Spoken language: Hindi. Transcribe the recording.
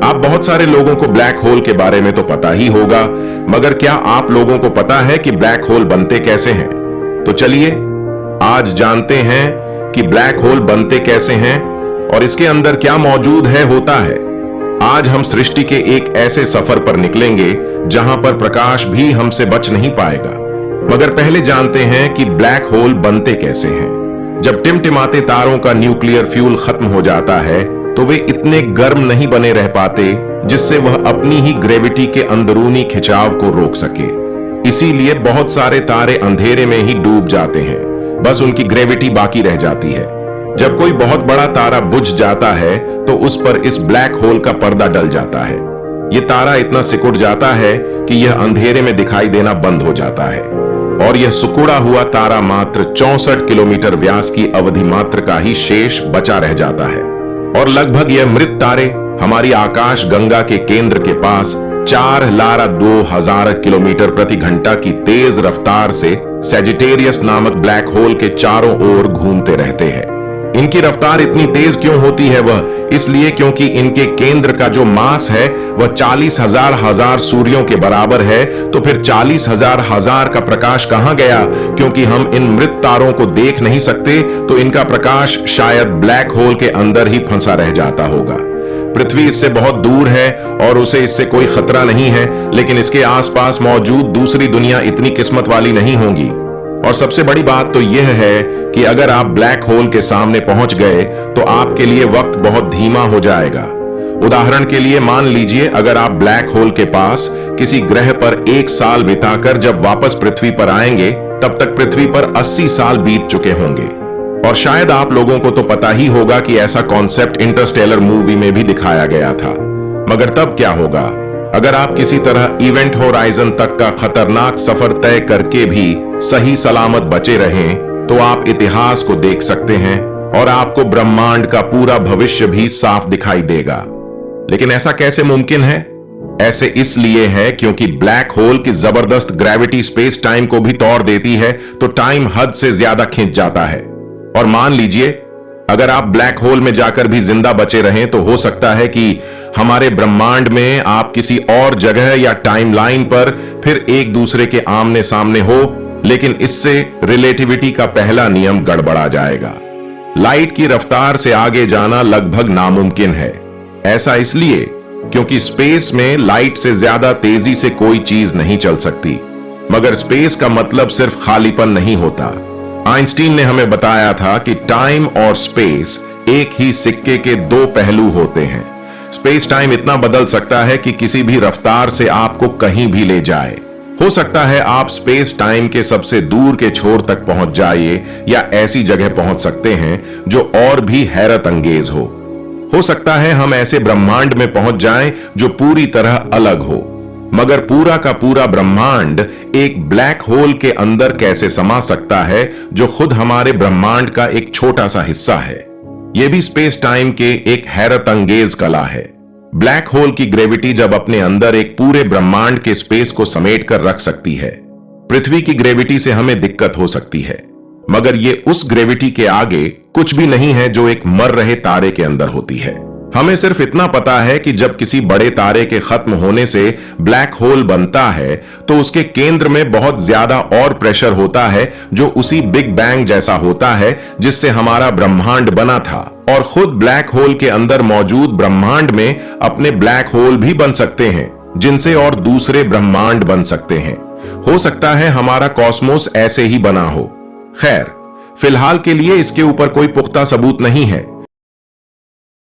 आप बहुत सारे लोगों को ब्लैक होल के बारे में तो पता ही होगा, मगर क्या आप लोगों को पता है कि ब्लैक होल बनते कैसे हैं? तो चलिए आज जानते हैं कि ब्लैक होल बनते कैसे हैं और इसके अंदर क्या मौजूद है होता है। आज हम सृष्टि के एक ऐसे सफर पर निकलेंगे जहां पर प्रकाश भी हमसे बच नहीं पाएगा। मगर पहले जानते हैं कि ब्लैक होल बनते कैसे हैं। जब टिमटिमाते तारों का न्यूक्लियर फ्यूल खत्म हो जाता है तो वे इतने गर्म नहीं बने रह पाते जिससे वह अपनी ही ग्रेविटी के अंदरूनी खिंचाव को रोक सके। इसीलिए बहुत सारे तारे अंधेरे में ही डूब जाते हैं, बस उनकी ग्रेविटी बाकी रह जाती है। जब कोई बहुत बड़ा तारा बुझ जाता है तो उस पर इस ब्लैक होल का पर्दा डल जाता है। यह तारा इतना सिकुड़ जाता है कि यह अंधेरे में दिखाई देना बंद हो जाता है और यह सिकुड़ा हुआ तारा मात्र 64 किलोमीटर व्यास की अवधि मात्र का ही शेष बचा रह जाता है। और लगभग यह मृत तारे हमारी आकाश गंगा के केंद्र के पास 4,02,000 किलोमीटर प्रति घंटा की तेज रफ्तार से सैजिटेरियस नामक ब्लैक होल के चारों ओर घूमते रहते हैं। इनकी रफ्तार इतनी तेज क्यों होती है? वह इसलिए क्योंकि इनके केंद्र का जो मास है वह 40,000 सूर्यों के बराबर है। तो फिर 40,000 का प्रकाश कहां गया? क्योंकि हम इन मृत तारों को देख नहीं सकते तो इनका प्रकाश शायद ब्लैक होल के अंदर ही फंसा रह जाता होगा। पृथ्वी इससे बहुत दूर है और उसे इससे कोई खतरा नहीं है, लेकिन इसके आसपास मौजूद दूसरी दुनिया इतनी किस्मत वाली नहीं होंगी। और सबसे बड़ी बात तो यह है कि अगर आप ब्लैक होल के सामने पहुंच गए तो आपके लिए वक्त बहुत धीमा हो जाएगा। उदाहरण के लिए मान लीजिए अगर आप ब्लैक होल के पास किसी ग्रह पर 1 साल बिताकर जब वापस पृथ्वी पर आएंगे तब तक पृथ्वी पर 80 साल बीत चुके होंगे। और शायद आप लोगों को तो पता ही होगा कि ऐसा कॉन्सेप्ट इंटरस्टेलर मूवी में भी दिखाया गया था। मगर तब क्या होगा अगर आप किसी तरह इवेंट होराइजन तक का खतरनाक सफर तय करके भी सही सलामत बचे रहें तो आप इतिहास को देख सकते हैं और आपको ब्रह्मांड का पूरा भविष्य भी साफ दिखाई देगा। लेकिन ऐसा कैसे मुमकिन है? ऐसे इसलिए है क्योंकि ब्लैक होल की जबरदस्त ग्रेविटी स्पेस टाइम को भी तोड़ देती है, तो टाइम हद से ज्यादा खिंच जाता है। और मान लीजिए अगर आप ब्लैक होल में जाकर भी जिंदा बचे रहें तो हो सकता है कि हमारे ब्रह्मांड में आप किसी और जगह या टाइमलाइन पर फिर एक दूसरे के आमने सामने हो, लेकिन इससे रिलेटिविटी का पहला नियम गड़बड़ा जाएगा। लाइट की रफ्तार से आगे जाना लगभग नामुमकिन है। ऐसा इसलिए क्योंकि स्पेस में लाइट से ज्यादा तेजी से कोई चीज नहीं चल सकती। मगर स्पेस का मतलब सिर्फ खालीपन नहीं होता। आइंस्टीन ने हमें बताया था कि टाइम और स्पेस एक ही सिक्के के 2 पहलू होते हैं। स्पेस टाइम इतना बदल सकता है कि किसी भी रफ्तार से आपको कहीं भी ले जाए। हो सकता है आप स्पेस टाइम के सबसे दूर के छोर तक पहुंच जाइए या ऐसी जगह पहुंच सकते हैं जो और भी हैरत अंगेज हो सकता है हम ऐसे ब्रह्मांड में पहुंच जाएं जो पूरी तरह अलग हो। मगर पूरा का पूरा ब्रह्मांड एक ब्लैक होल के अंदर कैसे समा सकता है जो खुद हमारे ब्रह्मांड का एक छोटा सा हिस्सा है? यह भी स्पेस टाइम के एक हैरत अंगेज कला है। ब्लैक होल की ग्रेविटी जब अपने अंदर एक पूरे ब्रह्मांड के स्पेस को समेट कर रख सकती है। पृथ्वी की ग्रेविटी से हमें दिक्कत हो सकती है, मगर यह उस ग्रेविटी के आगे कुछ भी नहीं है जो एक मर रहे तारे के अंदर होती है। हमें सिर्फ इतना पता है कि जब किसी बड़े तारे के खत्म होने से ब्लैक होल बनता है तो उसके केंद्र में बहुत ज्यादा और प्रेशर होता है जो उसी बिग बैंग जैसा होता है जिससे हमारा ब्रह्मांड बना था। और खुद ब्लैक होल के अंदर मौजूद ब्रह्मांड में अपने ब्लैक होल भी बन सकते हैं जिनसे और दूसरे ब्रह्मांड बन सकते हैं। हो सकता है हमारा कॉस्मोस ऐसे ही बना हो। खैर, फिलहाल के लिए इसके ऊपर कोई पुख्ता सबूत नहीं है,